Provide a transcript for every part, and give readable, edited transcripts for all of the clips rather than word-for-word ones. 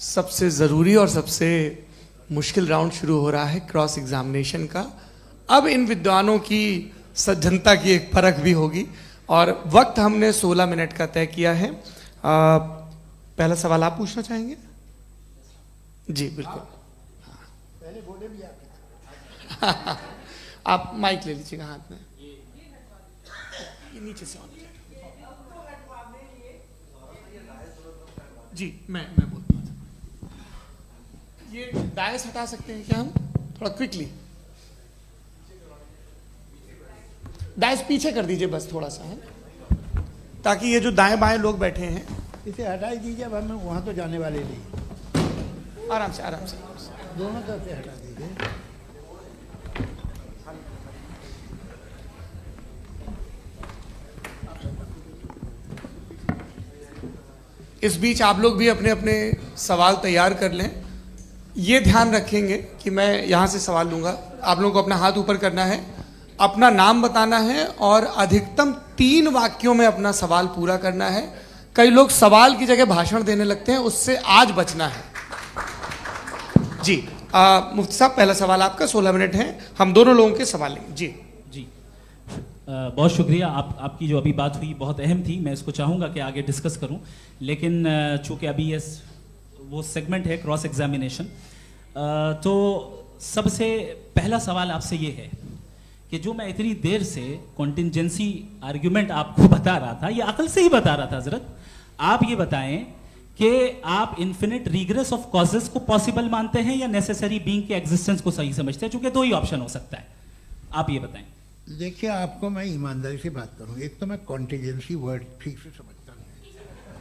सबसे ज़रूरी और सबसे मुश्किल राउंड शुरू हो रहा है क्रॉस एग्जामिनेशन का। अब इन विद्वानों की सज्जनता की एक परख भी होगी और वक्त हमने 16 मिनट का तय किया है। पहला सवाल आप पूछना चाहेंगे? जी बिल्कुल। पहले बोले भी आप माइक ले लीजिएगा हाथ में, ये नीचे से ऑन जी। मैं बोलता हूँ, ये डायस हटा सकते हैं क्या हम थोड़ा क्विकली? डायस पीछे कर दीजिए बस थोड़ा सा, है ताकि ये जो दाएं बाएं लोग बैठे हैं इसे हटा ही दीजिए। अब हम वहाँ तो जाने वाले नहीं, आराम से आराम से दोनों तरफ से हटा दीजिए। इस बीच आप लोग भी अपने अपने सवाल तैयार कर लें। ये ध्यान रखेंगे कि मैं यहाँ से सवाल लूँगा, आप लोगों को अपना हाथ ऊपर करना है, अपना नाम बताना है और अधिकतम 3 वाक्यों में अपना सवाल पूरा करना है। कई लोग सवाल की जगह भाषण देने लगते हैं, उससे आज बचना है जी। मुफ्ती साहब, पहला सवाल आपका, 16 मिनट हैं, हम दोनों लोगों के सवाल लेंगे जी। जी बहुत शुक्रिया। आपकी जो अभी बात हुई बहुत अहम थी, मैं इसको चाहूँगा कि आगे डिस्कस करूँ, लेकिन चूँकि अभी ये वो सेगमेंट है क्रॉस एग्जामिनेशन, तो सबसे पहला सवाल आपसे ये है कि जो मैं इतनी देर से कॉन्टिंजेंसी आर्ग्यूमेंट आपको बता रहा था, ये अकल से ही बता रहा था हजरत, आप ये बताएं कि आप इन्फिनिट रिग्रेस ऑफ कॉजेस को पॉसिबल मानते हैं या नेसेसरी बीइंग के एग्जिस्टेंस को सही समझते हैं? चूंकि 2 ही ऑप्शन हो सकता है, आप ये बताएं। देखिए, आपको मैं ईमानदारी से बात करूं, एक तो मैं कॉन्टिजेंसी वर्ड ठीक से समझता नहीं,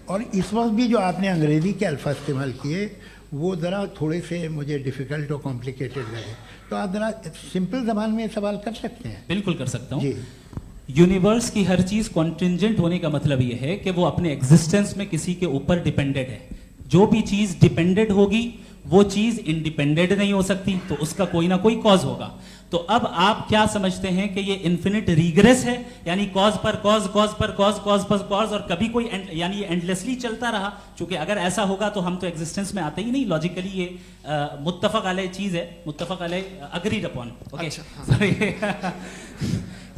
और इस वक्त भी जो आपने अंग्रेजी के अल्फाज इस्तेमाल किए वो ज़रा थोड़े से मुझे डिफ़िकल्ट और कॉम्प्लिकेटेड लगे, तो आप ज़रा सिंपल ज़बान में सवाल कर सकते हैं? बिल्कुल कर सकता हूँ जी। यूनिवर्स की हर चीज कॉन्टिंजेंट होने का मतलब यह है कि वो अपने एग्जिस्टेंस में किसी के ऊपर डिपेंडेंट है। जो भी चीज डिपेंडेंट होगी वो चीज इंडिपेंडेंट नहीं हो सकती, तो उसका कोई ना कोई कॉज होगा। तो अब आप क्या समझते हैं कि ये इन्फिनिट रिग्रेस है, यानी कॉज पर कॉज, कॉज पर कॉज, कॉज पर कॉज, और कभी कोई यानी ये एंडलेसली चलता रहा? क्योंकि अगर ऐसा होगा तो हम तो एग्जिस्टेंस में आते ही नहीं। लॉजिकली ये मुत्तफक अलैह चीज है, मुत्तफक अलैह, अग्रीड अपॉन। ओके,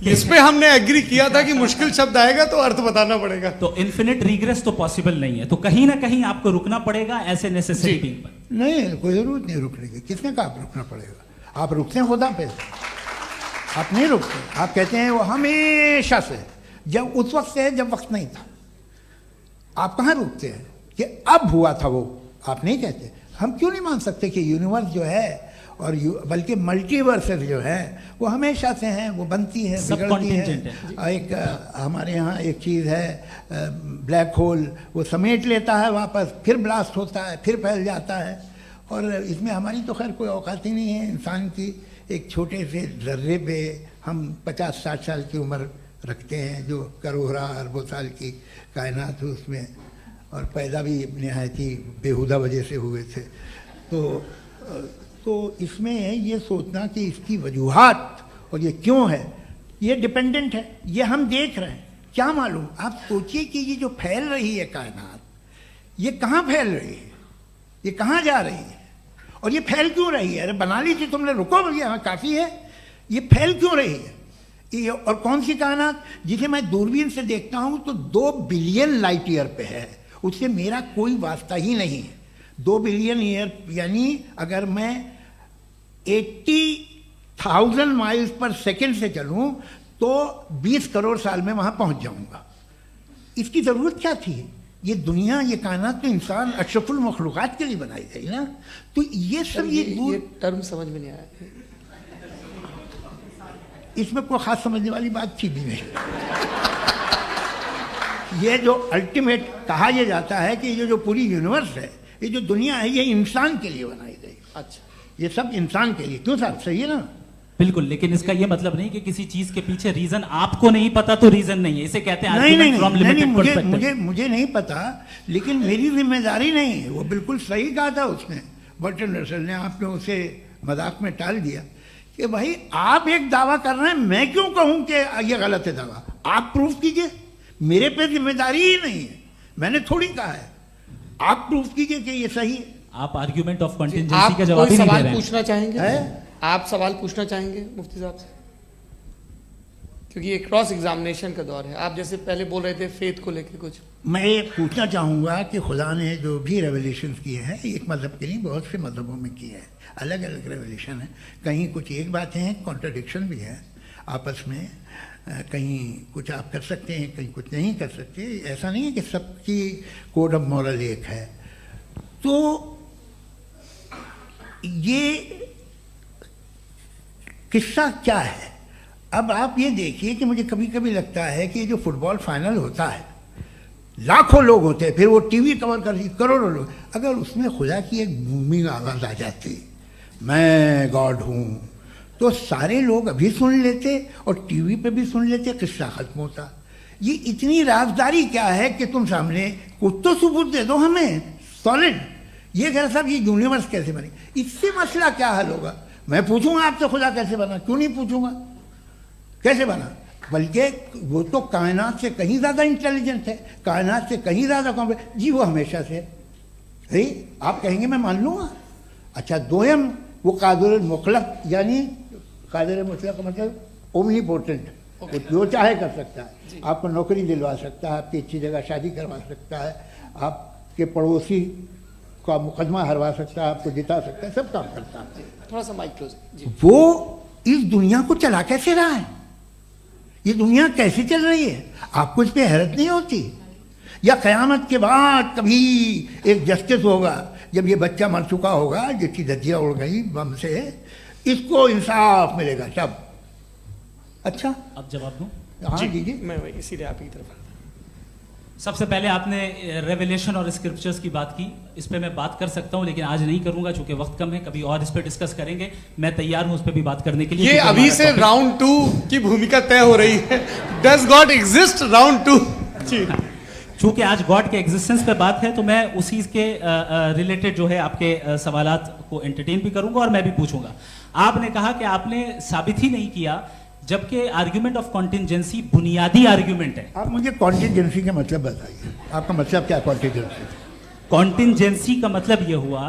इस पे हमने एग्री किया था कि मुश्किल शब्द आएगा तो अर्थ बताना पड़ेगा। तो इन्फिनिट रिग्रेस तो पॉसिबल नहीं है, तो कहीं ना कहीं आपको रुकना पड़ेगा ऐसे नेसेसरी बीइंग पर। नहीं, कोई ज़रूरत नहीं रुकने की। किसने कहा आप रुकना पड़ेगा? आप रुकते हैं खुदा पे, आप नहीं रुकते। आप कहते हैं वो हमेशा से, जब उस वक्त से है जब वक्त नहीं था। आप कहाँ रुकते हैं कि अब हुआ था वो? आप नहीं कहते। हम क्यों नहीं मान सकते कि यूनिवर्स जो है और बल्कि मल्टीवर्सेस जो है वो हमेशा से हैं, वो बनती है, बिगड़ती है। एक हमारे यहाँ एक चीज़ है ब्लैक होल, वो समेट लेता है वापस, फिर ब्लास्ट होता है, फिर फैल जाता है, और इसमें हमारी तो खैर कोई औकात ही नहीं है। इंसान की एक छोटे से ज़र्रे पे हम 50-60 साल की उम्र रखते हैं, जो करोड़ों अरबों साल की कायनात है उसमें, और पैदा भी नहायत ही बेहुदा वजह से हुए थे। तो इसमें ये सोचना कि इसकी वजूहात और ये क्यों है, ये डिपेंडेंट है, ये हम देख रहे हैं, क्या मालूम। आप सोचिए कि ये जो फैल रही है कायनात, ये कहाँ फैल रही है, ये कहाँ जा रही है, और ये फैल क्यों रही है? अरे बना ली थी तुमने, रुको भैया, हाँ काफ़ी है। ये फैल क्यों रही है? ये और कौन सी कायनात जिसे मैं दूरबीन से देखता हूँ तो 2 बिलियन लाइट ईयर पे है, उससे मेरा कोई वास्ता ही नहीं है। 2 बिलियन ईयर यानी अगर मैं 80,000 माइल्स पर सेकेंड से चलूं तो 20 करोड़ साल में वहां पहुंच जाऊंगा। इसकी जरूरत क्या थी? ये दुनिया, ये कायनात तो इंसान अशरफुल मखलूकात के लिए बनाई गई ना। तो ये सब ये टर्म समझ में नहीं आया, इसमें कोई खास समझने वाली बात थी भी नहीं। ये जो अल्टीमेट कहा यह जाता है कि ये जो पूरी यूनिवर्स है, ये जो दुनिया है, ये इंसान के लिए बनाई गई। अच्छा, ये सब इंसान के लिए। क्यों साहब, सही है ना? बिल्कुल, लेकिन इसका ये मतलब नहीं कि किसी चीज के पीछे रीजन आपको नहीं पता तो रीजन नहीं है। इसे कहते हैं नहीं, मुझे नहीं पता, लेकिन मेरी जिम्मेदारी नहीं है। वो बिल्कुल सही कहा था उसने, बर्टन रसल ने। आपने उसे मजाक में टाल दिया कि भाई आप एक दावा कर रहे हैं, मैं क्यों कहूं कि ये गलत है दावा? आप प्रूफ कीजिए, मेरे पे जिम्मेदारी ही नहीं है, मैंने थोड़ी कहा है। आप प्रूफ कीजिए कि ये सही है। आप आर्ग्यूमेंट ऑफ जी, कंटिजेंसी आप का जवाब कोई ही नहीं दे सवाल रहे हैं। पूछना चाहेंगे? है? आप सवाल पूछना चाहेंगे मुफ्ती साहब से? क्योंकि ये क्रॉस एग्जामिनेशन का दौर है। आप जैसे पहले बोल रहे थे फेथ को लेके कुछ। मैं ये पूछना चाहूँगा कि खुदा ने जो भी रेवलेशन किए हैं एक मज़हब के नहीं बहुत से मज़हबों में किए हैं, अलग अलग रेवलेशन है। कहीं कुछ एक बातें हैं, कॉन्ट्रडिक्शन भी है आपस में, कहीं कुछ आप कर सकते हैं, कहीं कुछ नहीं कर सकते। ऐसा नहीं है कि सबकी कोड ऑफ मॉरल एक है। तो ये किस्सा क्या है? अब आप ये देखिए कि मुझे कभी कभी लगता है कि जो फुटबॉल फाइनल होता है, लाखों लोग होते हैं, फिर वो टीवी कवर करती, करोड़ों लोग, अगर उसमें खुदा की एक बूमिंग आवाज़ आ जाती, मैं गॉड हूँ, तो सारे लोग अभी सुन लेते और टीवी पे भी सुन लेते, किस्सा खत्म होता। ये इतनी राजदारी क्या है कि तुम सामने कुछ तो सबूत दे दो हमें सॉलिड। ये कह साहब ये यूनिवर्स कैसे बनी, इससे मसला क्या हल होगा? मैं पूछूंगा आपसे खुदा कैसे बना? क्यों नहीं पूछूंगा कैसे बना? बल्कि वो तो कायनात से कहीं ज़्यादा इंटेलिजेंट है, कायनात से कहीं ज़्यादा कॉम्प्लेक्स। जी वो हमेशा से है। आप कहेंगे मैं मान लूँगा। अच्छा दोयम वो कादिर मुतलक, यानी कादिर मुतलक का मतलब ओमनीपोटेंट, वो जो चाहे कर सकता है। आपको नौकरी दिलवा सकता है, आपकी अच्छी जगह शादी करवा सकता है, आपके पड़ोसी का मुकदमा हरवा सकता है, आपको जिता सकता है, सब काम करता है। थोड़ा सा माइक क्लोज जी। वो इस दुनिया को चला कैसे रहा है? ये दुनिया कैसे चल रही है? आपको इस पर हैरत नहीं होती? या क़यामत के बाद कभी एक जस्टिस होगा, जब ये बच्चा मर चुका होगा जिसकी धज्जियाँ उड़ गई बम से, इसको इंसाफ मिलेगा तब। अच्छा अब जवाब दूं? हाँ दीजिए। मैं वही इसीलिए आप ही की तरफ। सबसे पहले आपने रेवलेशन और स्क्रिप्चर्स की बात की, इस पे मैं बात कर सकता हूं लेकिन आज नहीं करूंगा चूंकि वक्त कम है, कभी और इस पे डिस्कस करेंगे। मैं तैयार हूं उस पे भी बात करने के लिए। ये क्योंकि अभी हमारा से topic- राउंड 2 की भूमिका तय हो रही है। डज गॉड एग्जिस्ट राउंड 2 जी। चूंकि आज गॉड के एग्जिस्टेंस पे बात है तो मैं उसी के रिलेटेड जो है आपके सवालात को एंटरटेन भी करूंगा और मैं भी पूछूंगा। आपने कहा कि आपने साबित ही नहीं किया, जबकि आर्ग्यूमेंट ऑफ कॉन्टिजेंसी बुनियादी आर्ग्यूमेंट है। आप मुझे कॉन्टिजेंसी का मतलब बताइए, आपका मतलब क्या कॉन्टिजेंसी? कॉन्टिजेंसी का मतलब यह हुआ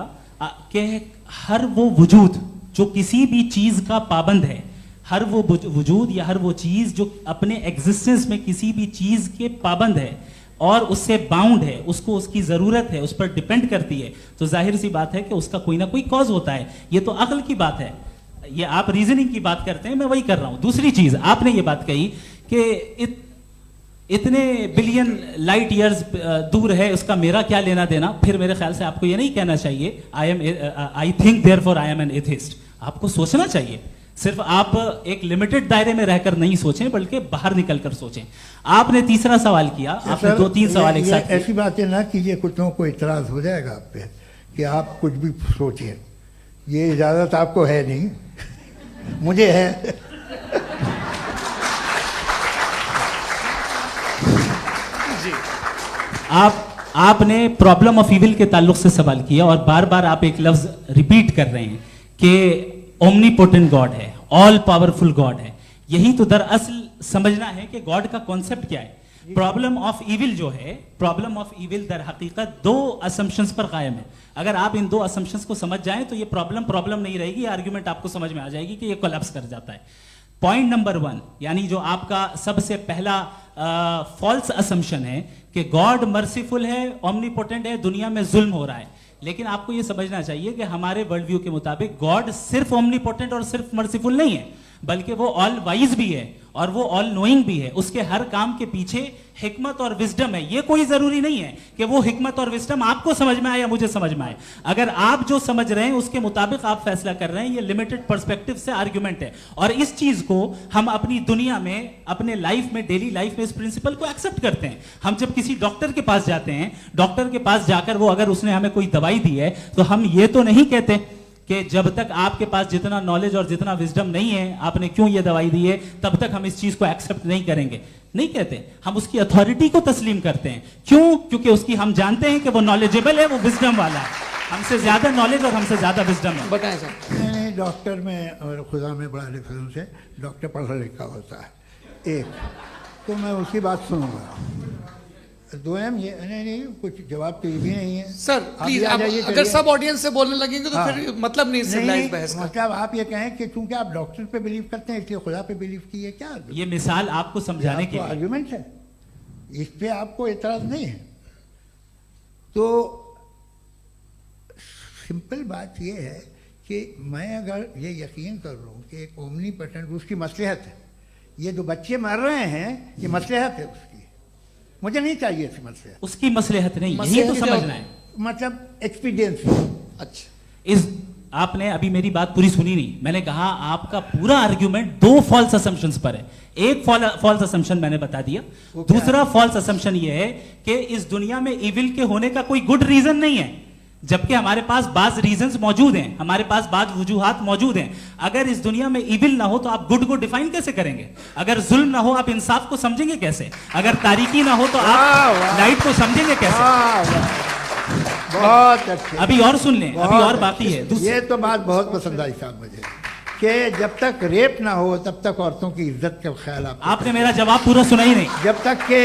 कि हर वो वजूद जो किसी भी चीज का पाबंद है, हर वो वजूद या हर वो चीज जो अपने एग्जिस्टेंस में किसी भी चीज के पाबंद है और उससे बाउंड है, उसको उसकी जरूरत है, उस पर डिपेंड करती है, तो जाहिर सी बात है कि उसका कोई ना कोई कॉज होता है। ये तो अक्ल की बात है। ये आप रीजनिंग की बात करते हैं, मैं वही कर रहा हूं। दूसरी चीज आपने ये बात कही कि इतने बिलियन लाइट ईयर्स दूर है, उसका मेरा क्या लेना देना। फिर मेरे ख्याल से आपको ये नहीं कहना चाहिए I think therefore I am an atheist. आपको सोचना चाहिए। सिर्फ आप एक लिमिटेड दायरे में रहकर नहीं सोचें, बल्कि बाहर निकलकर सोचें। आपने तीसरा सवाल किया, आपने 2-3 सवाल एक साथ। ऐसी बातें ना कीजिए, कुछ लोगों को इतराज हो जाएगा आप पे कि आप कुछ भी सोचिए। ये इजाजत आपको है नहीं, मुझे है। आपने प्रॉब्लम ऑफ इविल के ताल्लुक से सवाल किया और बार बार आप एक लफ्ज रिपीट कर रहे हैं कि ओमनीपोटेंट गॉड है, ऑल पावरफुल गॉड है। यही तो दरअसल समझना है कि गॉड का कॉन्सेप्ट क्या है। प्रॉब्लम ऑफ इविल जो है, प्रॉब्लम ऑफ इविल दर हकीकत 2 असम्पशंस पर कायम है। अगर आप इन 2 असम्पशंस को समझ जाएं तो ये प्रॉब्लम नहीं रहेगी, आर्ग्यूमेंट आपको समझ में आ जाएगी कि ये कोलैप्स कर जाता है। पॉइंट नंबर 1, यानी जो आपका सबसे पहला फॉल्स असम्पशन है कि गॉड मर्सीफुल है, ओमनीपोटेंट है, दुनिया में जुल्म हो रहा है। लेकिन आपको यह समझना चाहिए कि हमारे वर्ल्ड व्यू के मुताबिक गॉड सिर्फ ओमनीपोटेंट और सिर्फ मर्सीफुल नहीं है, बल्कि वो ऑल वाइज भी है और वो ऑल नोइंग भी है। उसके हर काम के पीछे हिकमत और विजडम है। ये कोई जरूरी नहीं है कि वो हिकमत और विजडम आपको समझ में आए या मुझे समझ में आए। अगर आप जो समझ रहे हैं उसके मुताबिक आप फैसला कर रहे हैं, ये लिमिटेड पर्सपेक्टिव से आर्ग्यूमेंट है। और इस चीज को हम अपनी दुनिया में, अपने लाइफ में, डेली लाइफ में इस प्रिंसिपल को एक्सेप्ट करते हैं। हम जब किसी डॉक्टर के पास जाते हैं, डॉक्टर के पास जाकर वो अगर उसने हमें कोई दवाई दी है तो हम ये तो नहीं कहते कि जब तक आपके पास जितना नॉलेज और जितना विजडम नहीं है, आपने क्यों ये दवाई दी है, तब तक हम इस चीज को एक्सेप्ट नहीं करेंगे। नहीं कहते, हम उसकी अथॉरिटी को तस्लीम करते हैं। क्यों? क्योंकि उसकी हम जानते हैं कि वो नॉलेजेबल है, वो विजडम वाला है, हमसे ज्यादा नॉलेज और हमसे ज्यादा विजडम है। बताएं सर। मैंने डॉक्टर में और खुदा में बड़ा डिफरेंस है। डॉक्टर पढ़ा लिखा होता है एक, तो मैं उसकी बात सुनूंगा। दोयम ये नहीं कुछ जवाब तो ये भी नहीं है सर आप प्लीज, ये आ जाइए, अगर चलिए। सब ऑडियंस से बोलने लगेंगे तो हाँ। फिर मतलब नहीं सिविलाइज बहस का। मतलब आप ये कहें कि चूंकि आप डॉक्टर पे बिलीव करते हैं इसलिए खुदा पे बिलीव कीजिए, क्या ये मिसाल आपको समझाने के लिए। आर्ग्यूमेंट है, इस पे आपको एतराज नहीं है। तो सिंपल बात ये है कि मैं अगर ये यकीन कर लूँ कि एक ओमनी पेटेंट उसकी मसलहत है, ये जो बच्चे मर रहे हैं ये मसलहत है उसकी, मुझे नहीं चाहिए इसकी मसलहत। उसकी मसलहत नहीं, यही तो समझना है। मतलब एक्सपीरियंस। अच्छा, इस आपने अभी मेरी बात पूरी सुनी नहीं। मैंने कहा आपका पूरा आर्ग्यूमेंट दो फॉल्स असम्पशंस पर है। एक फॉल्स असम्पशन मैंने बता दिया, दूसरा फॉल्स असम्पशन ये है कि इस दुनिया में इविल के होने का कोई गुड रीजन नहीं है, जबकि हमारे पास बाज रीजंस मौजूद हैं, हमारे पास बाज वजूहात मौजूद हैं। अगर इस दुनिया में इविल ना हो तो आप गुड को डिफाइन कैसे करेंगे? अगर जुल्म ना हो आप इंसाफ को समझेंगे कैसे? अगर तारीकी ना हो तो आप लाइट को समझेंगे कैसे? बहुत अच्छे। अभी और सुन लें, अभी और बाकी है। ये तो बात बहुत पसंद आई साहब मुझे कि जब तक रेप ना हो तब तक औरतों की इज्जत का ख्याल आपने मेरा जवाब पूरा सुना ही नहीं। जब तक के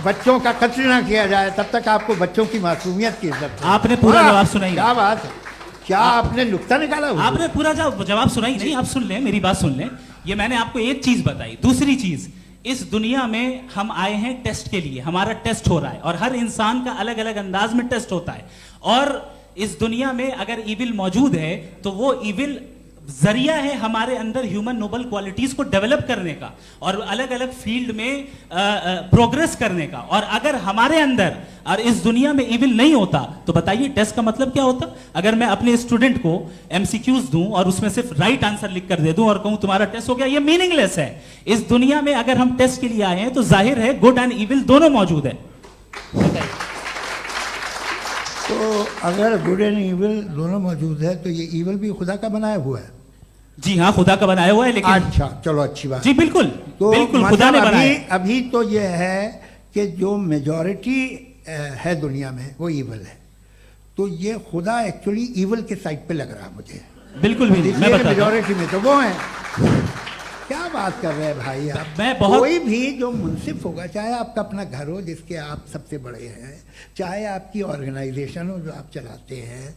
बच्चों का कत्ल ना किया जाए तब तक आपको बच्चों की मासूमियत की इज्जत। आपने पूरा जवाब सुना ही नहीं। क्या बात है, क्या आपने नुक्ता निकाला हुआ? आपने पूरा जवाब सुना ही नहीं। आप सुन लें, मेरी बात सुन लें। ये मैंने आपको एक चीज बताई। दूसरी चीज, इस दुनिया में हम आए हैं टेस्ट के लिए, हमारा टेस्ट हो रहा है और हर इंसान का अलग अलग अंदाज में टेस्ट होता है। और इस दुनिया में अगर इविल मौजूद है तो वो इविल जरिया है हमारे अंदर ह्यूमन नोबल क्वालिटीज को डेवलप करने का और अलग अलग फील्ड में प्रोग्रेस करने का। और अगर हमारे अंदर और इस दुनिया में इविल नहीं होता तो बताइए टेस्ट का मतलब क्या होता? अगर मैं अपने स्टूडेंट को एमसीक्यूज दूं और उसमें सिर्फ राइट आंसर लिख कर दे दूं और कहूं तुम्हारा टेस्ट हो गया, ये मीनिंगलेस है। इस दुनिया में अगर हम टेस्ट के लिए आए हैं तो जाहिर है गुड एंड इविल दोनों मौजूद है। तो अगर गुड एंड इविल दोनों मौजूद है तो ये इविल भी खुदा का बनाया हुआ है। जी हाँ, खुदा का बनाया हुआ है। लेकिन अच्छा चलो अच्छी बात। जी बिल्कुल, तो बिल्कुल खुदा ने बनाया। अभी तो ये है कि जो मेजॉरिटी है दुनिया में वो इविल है, तो ये खुदा एक्चुअली इविल के साइड पे लग रहा है मुझे। बिल्कुल भी नहीं, मैं बताता हूं। मेजॉरिटी में तो वो है। क्या बात कर रहे हैं भाई आप? कोई भी जो मुंसिफ होगा, चाहे आपका अपना घर हो जिसके आप सबसे बड़े हैं, चाहे आपकी ऑर्गेनाइजेशन हो जो आप चलाते हैं,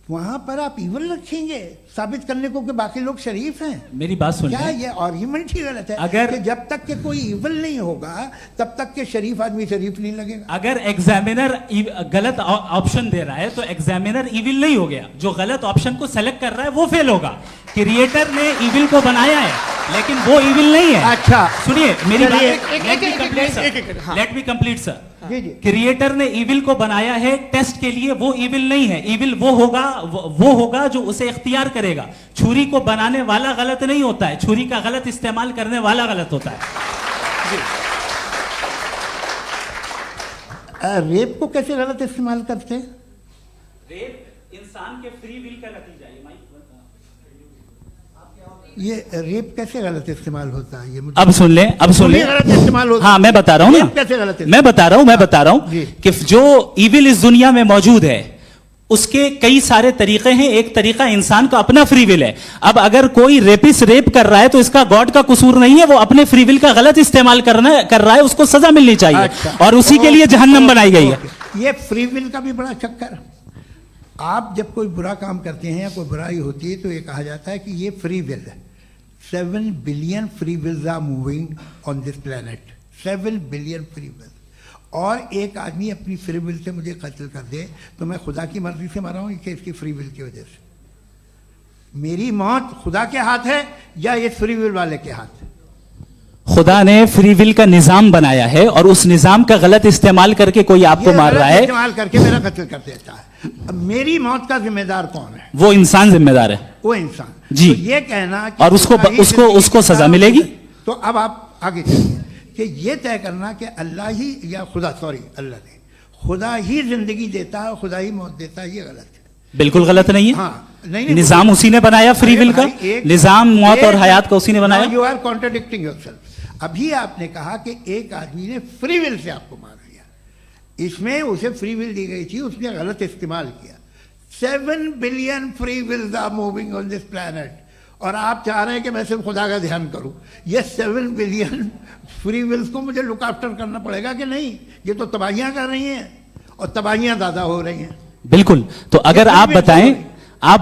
वहां पर आप इविल रखेंगे साबित करने को कि बाकी लोग शरीफ हैं। मेरी बात सुन क्या ये आर्ग्यूमेंट ही गलत है? अगर कि जब तक के कोई इविल नहीं होगा तब तक के शरीफ आदमी शरीफ नहीं लगेगा। अगर एग्जामिनर गलत ऑप्शन दे रहा है तो एग्जामिनर इविल नहीं हो गया, जो गलत ऑप्शन को सेलेक्ट कर रहा है वो फेल होगा। क्रिएटर ने इविल को बनाया है लेकिन वो इविल नहीं है। अच्छा सुनिए मेरी बात, हाँ। Let me complete sir. जी जी। क्रिएटर ने इविल को बनाया है टेस्ट के लिए, वो इविल नहीं है। इविल वो होगा जो उसे इख्तियार करेगा। छुरी को बनाने वाला गलत नहीं होता है, छुरी का गलत इस्तेमाल करने वाला गलत होता है। रेप को कैसे गलत इस्तेमाल करते हैं? रेप इंसान के फ्री विल का नतीजा है। ये रेप कैसे गलत इस्तेमाल होता है? ये मुझे अब सुन लें, अब सुन लें। गलत इस्तेमाल होता है। हाँ मैं बता रहा हूँ ना, कैसे गलत मैं बता रहा हूँ कि जो इविल इस दुनिया में मौजूद है उसके कई सारे तरीके हैं। एक तरीका इंसान का अपना फ्री विल है। अब अगर कोई रेपिस्ट रेप कर रहा है तो इसका गॉड का कसूर नहीं है, वो अपने फ्री विल का गलत इस्तेमाल कर रहा है, उसको सजा मिलनी चाहिए। अच्छा। और उसी के लिए जहन्नम बनाई गई है। ये फ्री विल का भी बड़ा चक्कर। आप जब कोई बुरा काम करते हैं या कोई बुराई होती है तो ये कहा जाता है कि ये फ्री विल है। 7 billion free wills are moving on this planet. 7 billion free will. और एक आदमी अपनी फ्री विल से मुझे कत्ल कर दे तो मैं खुदा की मर्जी से मरा हूं कि इसकी फ्री विल की वजह से? मेरी मौत खुदा के हाथ है या ये फ्री विल वाले के हाथ है? खुदा ने फ्री विल का निजाम बनाया है और उस निजाम का गलत इस्तेमाल करके कोई आपको मार रहा है, इस्तेमाल करके मेरा कत्ल कर देता है। अब मेरी मौत का जिम्मेदार कौन है? वो इंसान जिम्मेदार है। वो इंसान। जी। तो ये कहना कि और उसको सजा मिलेगी। तो अब आप आगे चलिए कि ये तय करना कि अल्लाह ही या खुदा, सॉरी अल्लाह ने, खुदा ही जिंदगी देता है, खुदा ही मौत देता है, ये गलत है। बिल्कुल गलत नहीं है। हाँ, नहीं, निजाम उसी ने बनाया फ्री विल का। निजाम मौत और हयात का उसी ने बनाया। You are contradicting yourself. अभी आपने कहा कि एक आदमी ने फ्री विल से आपको मार दिया, इसमें उसे फ्री विल दी गई थी, उसने गलत इस्तेमाल किया। 7 billion free wills are moving on this planet और आप चाह रहे हैं कि मैं सिर्फ खुदा का ध्यान करूं। ये 7 बिलियन फ्री विल्स को मुझे लुक आफ्टर करना पड़ेगा कि नहीं? ये तो तबाहियां कर रही हैं और तबाहियां ज़्यादा हो रही हैं। बिल्कुल। तो अगर आप बताएं, आप